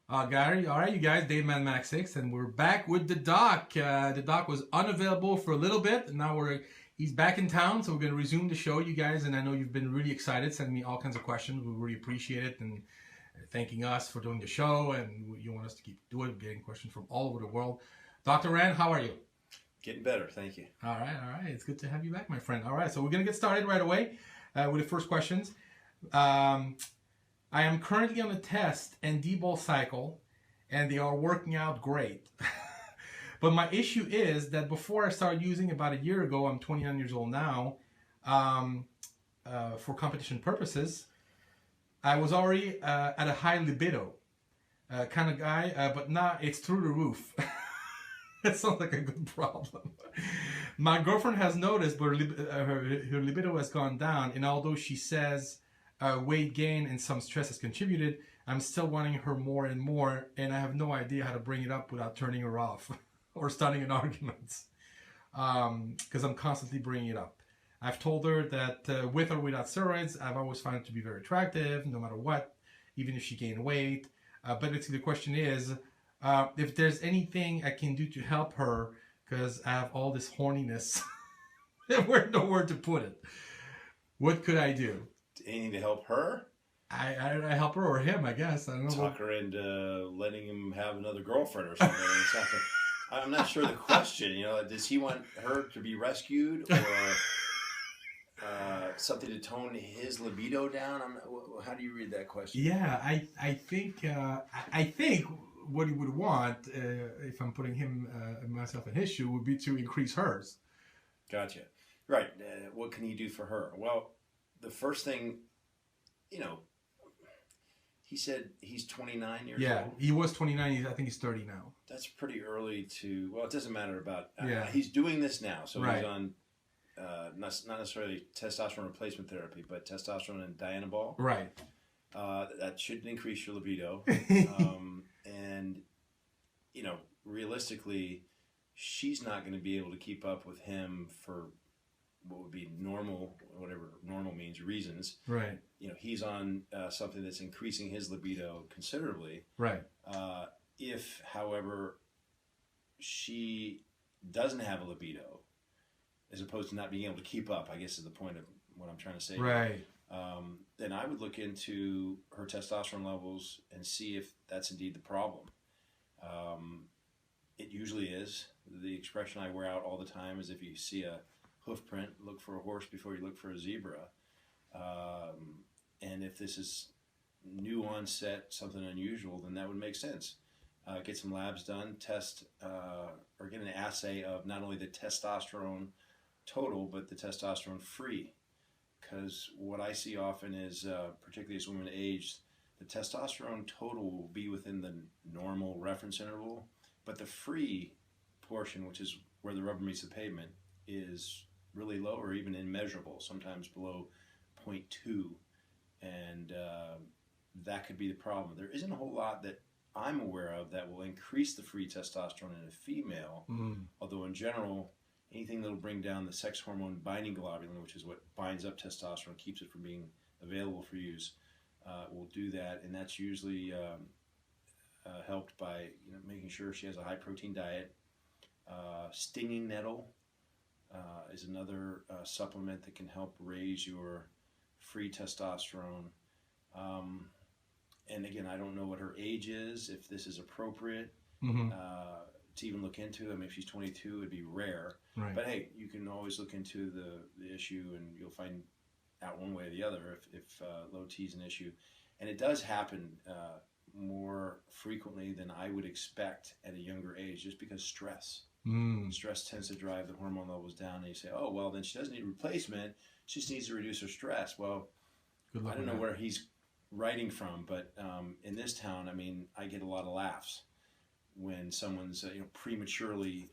Gary, all right, you guys, Dave Man Max 6, and we're back with the doc. The doc was unavailable for a little bit, and now he's back in town, so we're going to resume the show, you guys, and I know you've been really excited, sending me all kinds of questions. We really appreciate it, and thanking us for doing the show, and you want us to keep doing it, getting questions from all over the world. Dr. Rand, how are you? Getting better, thank you. All right. It's good to have you back, my friend. All right, so we're going to get started right away with the first questions. I am currently on a test and deball cycle, and they are working out great. But my issue is that before I started using about a year ago, I'm 29 years old now, for competition purposes, I was already at a high libido kind of guy, but now it's through the roof. That sounds like a good problem. My girlfriend has noticed, but her libido has gone down, and although she says weight gain and some stress has contributed, I'm still wanting her more and more, and I have no idea how to bring it up without turning her off or starting an argument, because I'm constantly bringing it up. I've told her that with or without steroids, I've always found it to be very attractive, no matter what, even if she gained weight. But basically the question is, if there's anything I can do to help her, because I have all this horniness and we're nowhere to put it. What could I do? Anything to help her? I help her or him, I guess. I don't know. Talk her into letting him have another girlfriend or something. I'm not sure the question. Does he want her to be rescued or something to tone his libido down? How do you read that question? Yeah, I think what he would want, if I'm putting him myself in his shoe, would be to increase hers. Gotcha. Right. What can he do for her? Well, the first thing, he said he's 29 years old. Yeah, he was 29. I think he's 30 now. That's pretty early to... Well, it doesn't matter about... Yeah. He's doing this now. So right. He's on not necessarily testosterone replacement therapy, but testosterone and Dianabol. Right. That should increase your libido. And, realistically, she's not going to be able to keep up with him for what would be normal, whatever normal means, reasons. Right. He's on something that's increasing his libido considerably. Right. If, however, she doesn't have a libido, as opposed to not being able to keep up, I guess is the point of what I'm trying to say. Right. Then I would look into her testosterone levels and see if that's indeed the problem. It usually is. The expression I wear out all the time is if you see a hoof print, look for a horse before you look for a zebra. And if this is new onset, something unusual, then that would make sense. Get some labs done, test or get an assay of not only the testosterone total, but the testosterone free. Because what I see often is, particularly as women age, the testosterone total will be within the normal reference interval, but the free portion, which is where the rubber meets the pavement, is really low or even immeasurable, sometimes below 0.2, and that could be the problem. There isn't a whole lot that I'm aware of that will increase the free testosterone in a female, although in general, anything that will bring down the sex hormone binding globulin, which is what binds up testosterone, keeps it from being available for use, will do that, and that's usually helped by making sure she has a high protein diet. Stinging nettle is another supplement that can help raise your free testosterone. And again, I don't know what her age is, if this is appropriate to even look into. I mean, if she's 22, it'd be rare. Right. But hey, you can always look into the issue and you'll find out one way or the other if low T is an issue. And it does happen more frequently than I would expect at a younger age, just because stress. Stress tends to drive the hormone levels down, and you say, oh, well, then she doesn't need replacement. She just needs to reduce her stress. Well, I don't know where he's writing from, but in this town, I mean, I get a lot of laughs when someone's prematurely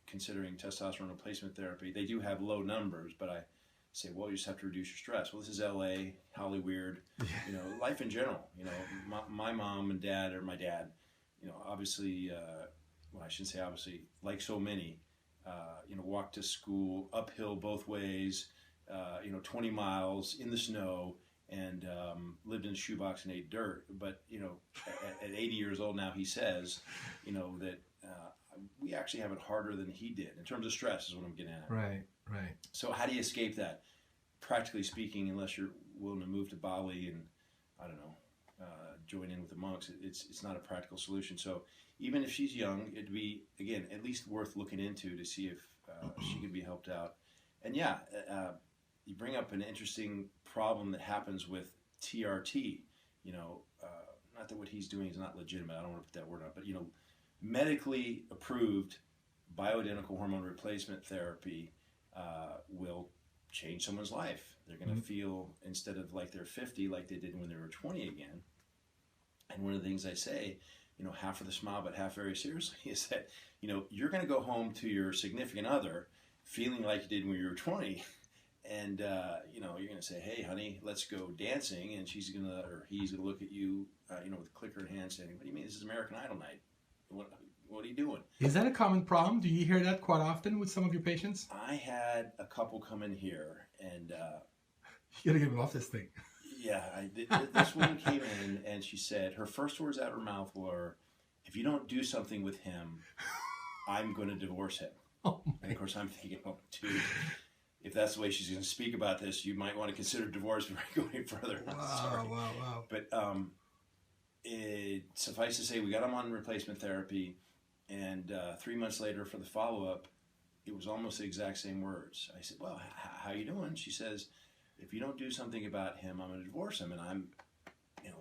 considering testosterone replacement therapy. They do have low numbers, but I say, well, you just have to reduce your stress. Well, this is L.A., Hollywood, life in general. My mom and dad, or my dad, obviously, well, I shouldn't say obviously, like so many, walked to school uphill both ways, 20 miles in the snow, and lived in a shoebox and ate dirt. But at 80 years old now, he says, that we actually have it harder than he did in terms of stress. Is what I'm getting at. Right, right. So how do you escape that? Practically speaking, unless you're willing to move to Bali and I don't know, join in with the monks, it's not a practical solution. So even if she's young, it'd be again at least worth looking into to see if she could be helped out. And you bring up an interesting problem that happens with TRT. Not that what he's doing is not legitimate. I don't want to put that word on, but medically approved bioidentical hormone replacement therapy will change someone's life. They're going to feel, instead of like they're 50, like they did when they were 20 again. And one of the things I say, half of the smile, but half very seriously, is that, you're going to go home to your significant other feeling like you did when you were 20. And, you're going to say, hey, honey, let's go dancing. And he's going to look at you, with clicker in hand saying, what do you mean? This is American Idol night. What are you doing? Is that a common problem? Do you hear that quite often with some of your patients? I had a couple come in here and... you got to get them off this thing. Yeah, this woman came in and she said, her first words out of her mouth were, if you don't do something with him, I'm going to divorce him. Oh, and of course I'm thinking, oh, dude, if that's the way she's going to speak about this, you might want to consider divorce before you go any further. Wow. But suffice to say, we got him on replacement therapy, and 3 months later for the follow-up, it was almost the exact same words. I said, well, how you doing? She says, if you don't do something about him, I'm going to divorce him. And I'm,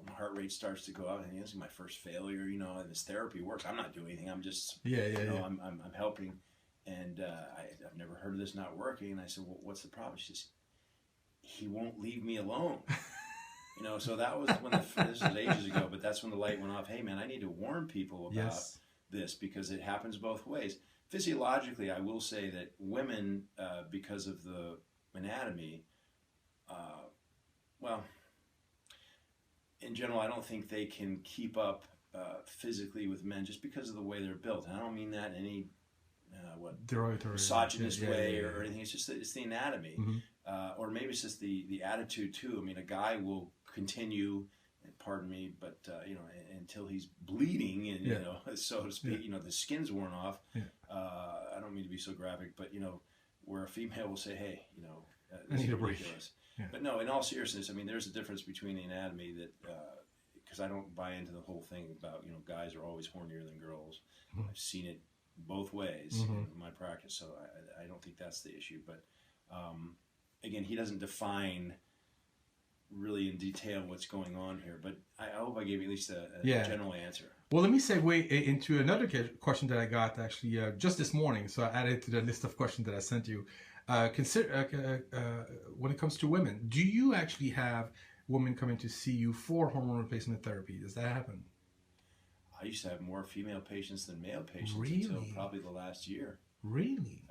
my heart rate starts to go up. And this is my first failure, and this therapy works. I'm not doing anything. I'm just, I'm helping. And I've never heard of this not working. And I said, well, what's the problem? She says, he won't leave me alone. So that was when this was ages ago, but that's when the light went off. Hey, man, I need to warn people about this because it happens both ways. Physiologically, I will say that women, because of the anatomy, in general, I don't think they can keep up physically with men just because of the way they're built. And I don't mean that in any misogynist way or anything. It's just that it's the anatomy, or maybe it's just the attitude too. I mean, a guy will continue, pardon me, but until he's bleeding and so to speak, the skin's worn off. I don't mean to be so graphic, but where a female will say, hey, this is ridiculous. But no, in all seriousness, I mean, there's a difference between the anatomy that, because I don't buy into the whole thing about, guys are always hornier than girls. I've seen it both ways in my practice, so I don't think that's the issue. But again, he doesn't define really in detail what's going on here, but I hope I gave you at least a general answer. Well, let me segue into another question that I got actually just this morning, so I added to the list of questions that I sent you. When it comes to women, do you actually have women coming to see you for hormone replacement therapy? Does that happen? I used to have more female patients than male patients until probably the last year. Really?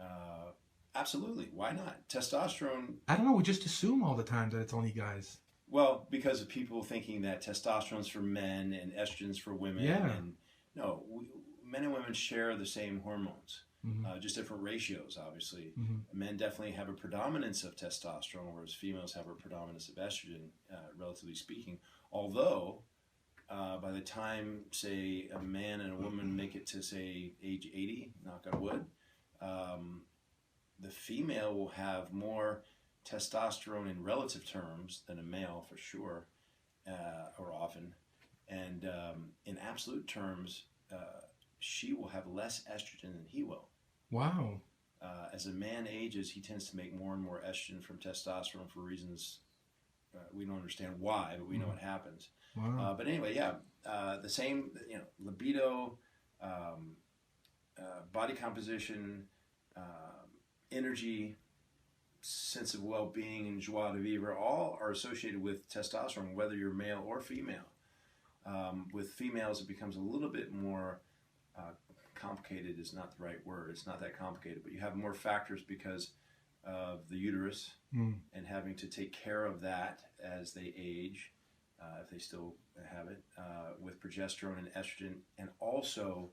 Absolutely. Why not? Testosterone... I don't know. We just assume all the time that it's only guys. Well, because of people thinking that testosterone's for men and estrogen's for women. Yeah. And no, men and women share the same hormones. Just different ratios, obviously. Men definitely have a predominance of testosterone, whereas females have a predominance of estrogen, relatively speaking. Although, by the time, say, a man and a woman make it to, say, age 80, knock on wood, the female will have more testosterone in relative terms than a male, for sure, or often. And in absolute terms, she will have less estrogen than he will. Wow. As a man ages, he tends to make more and more estrogen from testosterone for reasons we don't understand why, but we know it happens. Wow. But anyway, the same, libido, body composition, energy, sense of well-being, and joie de vivre, all are associated with testosterone, whether you're male or female. With females, it becomes a little bit more complicated is not the right word. It's not that complicated, but you have more factors because of the uterus and having to take care of that as they age, if they still have it, with progesterone and estrogen. And also,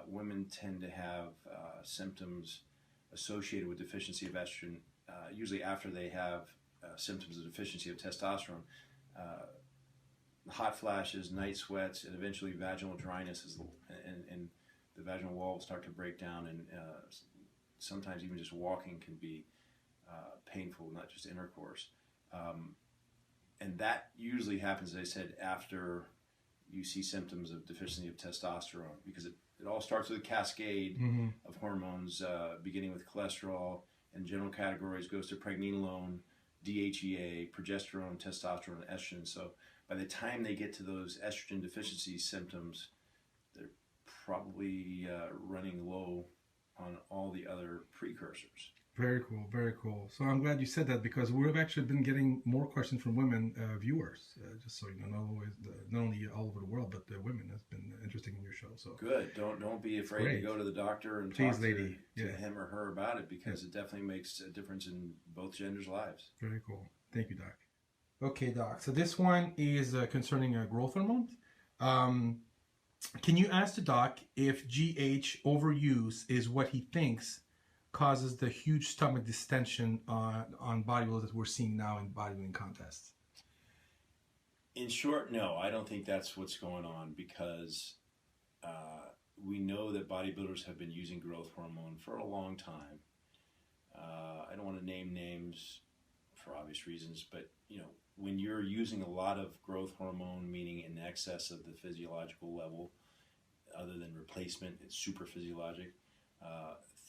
women tend to have symptoms associated with deficiency of estrogen, usually after they have symptoms of deficiency of testosterone. Hot flashes, night sweats, and eventually vaginal dryness, and the vaginal wall will start to break down, and sometimes even just walking can be painful, not just intercourse. And that usually happens, as I said, after you see symptoms of deficiency of testosterone, because it all starts with a cascade of hormones, beginning with cholesterol, and general categories goes to pregnenolone, DHEA, progesterone, testosterone, and estrogen. So by the time they get to those estrogen deficiency symptoms, they're probably running low on all the other precursors. Very cool, very cool. So I'm glad you said that, because we've actually been getting more questions from women viewers. Just so you know, not only all over the world, but the women has been interesting in your show. So good. Don't be afraid to go to the doctor and please, talk lady, to him or her about it, because it definitely makes a difference in both genders' lives. Very cool. Thank you, Doc. Okay, Doc. So this one is concerning growth hormone. Can you ask the doc if GH overuse is what he thinks causes the huge stomach distension on bodybuilders that we're seeing now in bodybuilding contests? In short, no, I don't think that's what's going on, because we know that bodybuilders have been using growth hormone for a long time. I don't want to name names for obvious reasons, but when you're using a lot of growth hormone, meaning in excess of the physiological level, other than replacement, it's super physiologic,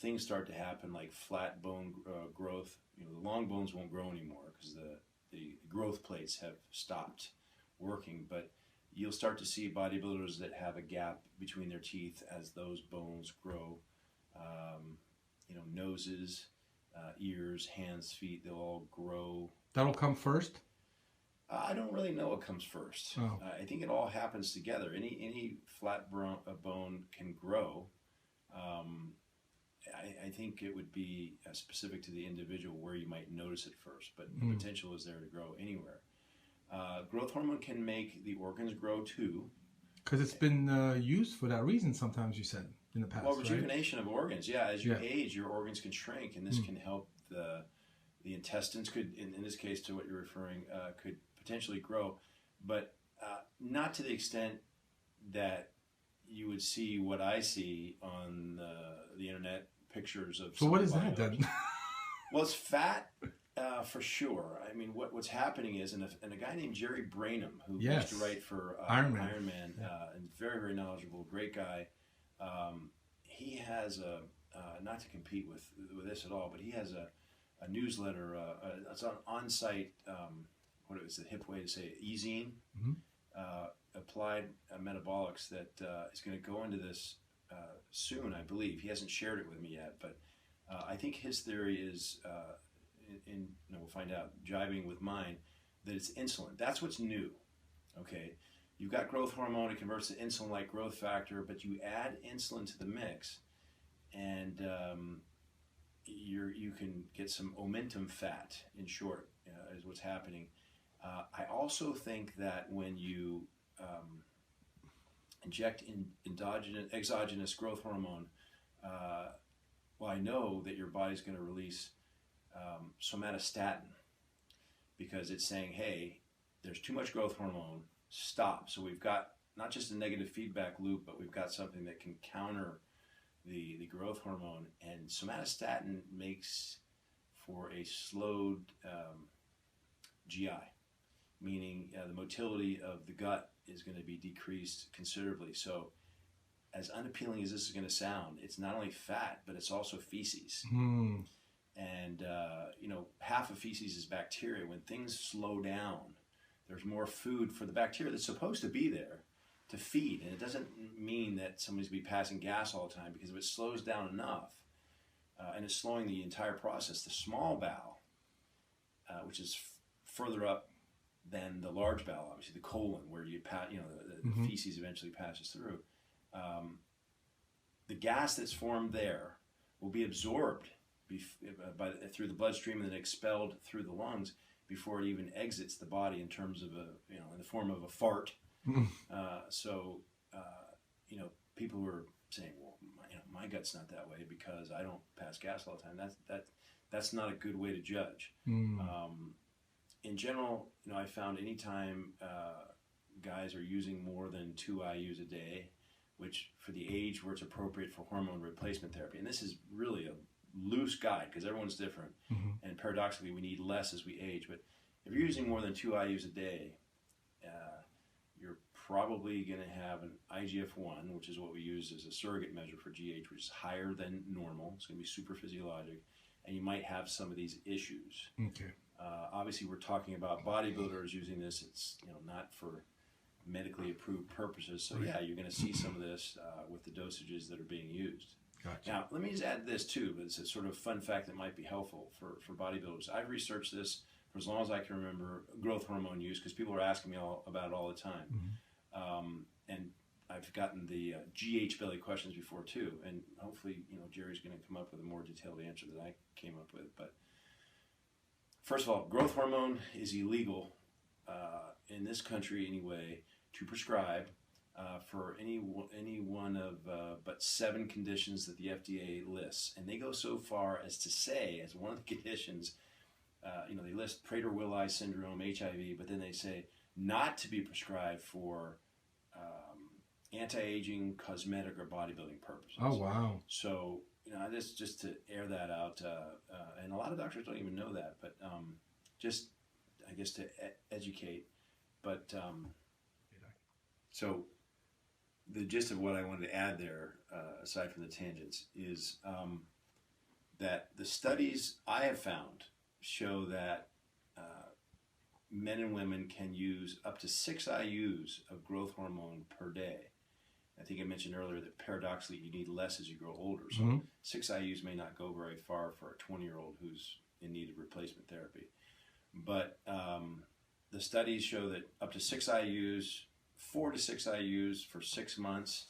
things start to happen like flat bone growth. The long bones won't grow anymore because the growth plates have stopped working, but you'll start to see bodybuilders that have a gap between their teeth as those bones grow. Noses, ears, hands, feet, they'll all grow. That'll come first? I don't really know what comes first. Oh. I think it all happens together. Any flat bone can grow. I think it would be specific to the individual where you might notice it first, but the potential is there to grow anywhere. Growth hormone can make the organs grow too. Because it's been used for that reason sometimes, you said, in the past, well, rejuvenation of organs. Yeah, as you Yeah. age, your organs can shrink, and this can help the intestines could, in this case to what you're referring, could potentially grow, but not to the extent that you would see what I see on the internet, pictures of. So what is that then? Well, it's fat for sure. I mean, what's happening is, and a guy named Jerry Brainham, who used to write for Iron Man, and very, very knowledgeable, great guy. He has not to compete with this at all, but he has a newsletter. It's an on-site. What is the hip way to say it? E-zine, applied metabolics that is going to go into this soon, I believe. He hasn't shared it with me yet, but I think his theory is, we'll find out, jiving with mine, that it's insulin. That's what's new. Okay, you've got growth hormone. It converts to insulin-like growth factor, but you add insulin to the mix, and you can get some omentum fat. In short, is what's happening. I also think that when you inject exogenous growth hormone, well, I know that your body's going to release somatostatin, because it's saying, hey, there's too much growth hormone, stop. So we've got not just a negative feedback loop, but we've got something that can counter the growth hormone. And somatostatin makes for a slowed GI, meaning the motility of the gut is going to be decreased considerably. So as unappealing as this is going to sound, it's not only fat, but it's also feces. And half of feces is bacteria. When things slow down, there's more food for the bacteria that's supposed to be there to feed. And it doesn't mean that somebody's going to be passing gas all the time, because if it slows down enough, and it's slowing the entire process, the small bowel, which is further up than the large bowel, obviously the colon, where the feces eventually passes through, the gas that's formed there will be absorbed through the bloodstream and then expelled through the lungs before it even exits the body in terms of in the form of a fart. People who are saying, well, my gut's not that way because I don't pass gas all the time. That's not a good way to judge. in general, I found anytime guys are using more than 2 IUs a day, which for the age where it's appropriate for hormone replacement therapy, and this is really a loose guide because everyone's different, and paradoxically we need less as we age, but if you're using more than 2 IUs a day, you're probably going to have an IGF-1, which is what we use as a surrogate measure for GH, which is higher than normal. It's going to be super physiologic, and you might have some of these issues. Okay. Obviously, we're talking about bodybuilders using this. It's not for medically approved purposes. So yeah, you're going to see some of this with the dosages that are being used. Gotcha. Now, let me just add this too. But it's a sort of fun fact that might be helpful for bodybuilders. I've researched this for as long as I can remember, growth hormone use, because people are asking me about it all the time. And I've gotten the GH belly questions before too, and hopefully, Jerry's going to come up with a more detailed answer than I came up with. But first of all, growth hormone is illegal in this country anyway to prescribe for any one of but 7 conditions that the FDA lists, and they go so far as to say, as one of the conditions, they list Prader-Willi syndrome, HIV, but then they say not to be prescribed for anti-aging, cosmetic, or bodybuilding purposes. Oh, wow. So, just to air that out, and a lot of doctors don't even know that, but just, I guess, to educate. But, so the gist of what I wanted to add there, aside from the tangents, is that the studies I have found show that men and women can use up to 6 IUs of growth hormone per day. I think I mentioned earlier that paradoxically you need less as you grow older. So 6 IUs may not go very far for a 20-year-old who's in need of replacement therapy. But the studies show that up to 6 IUs, 4 to 6 IUs for 6 months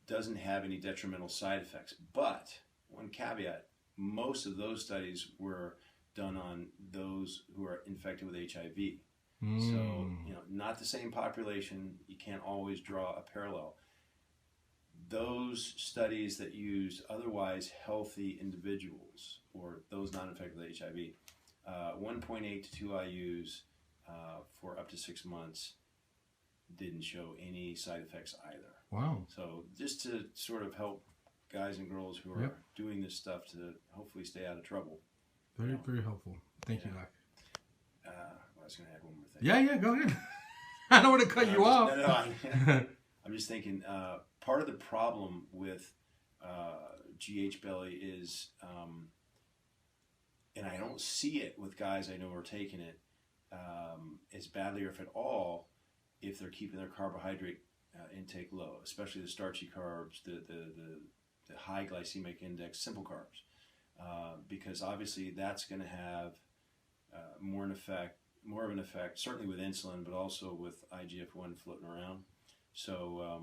doesn't have any detrimental side effects. But one caveat, most of those studies were done on those who are infected with HIV. So, not the same population. You can't always draw a parallel. Those studies that used otherwise healthy individuals, or those not infected with HIV, 1.8 to 2 IUs for up to 6 months didn't show any side effects either. Wow. So just to sort of help guys and girls who are doing this stuff to hopefully stay out of trouble. Very, very helpful. Thank you, Doc. I was going to add one more thing. Yeah, go ahead. I don't want to cut you off. I'm just thinking, part of the problem with GH belly is, and I don't see it with guys I know are taking it as badly, or if at all, if they're keeping their carbohydrate intake low, especially the starchy carbs, the high glycemic index simple carbs, because obviously that's going to have more of an effect, certainly with insulin, but also with IGF-1 floating around. So,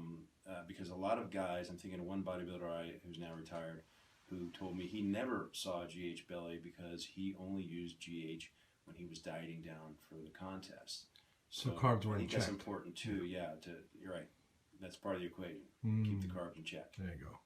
because a lot of guys, I'm thinking of one bodybuilder who's now retired, who told me he never saw GH belly because he only used GH when he was dieting down for the contest. So carbs were in check. I think that's important too. Yeah, you're right. That's part of the equation. Keep the carbs in check. There you go.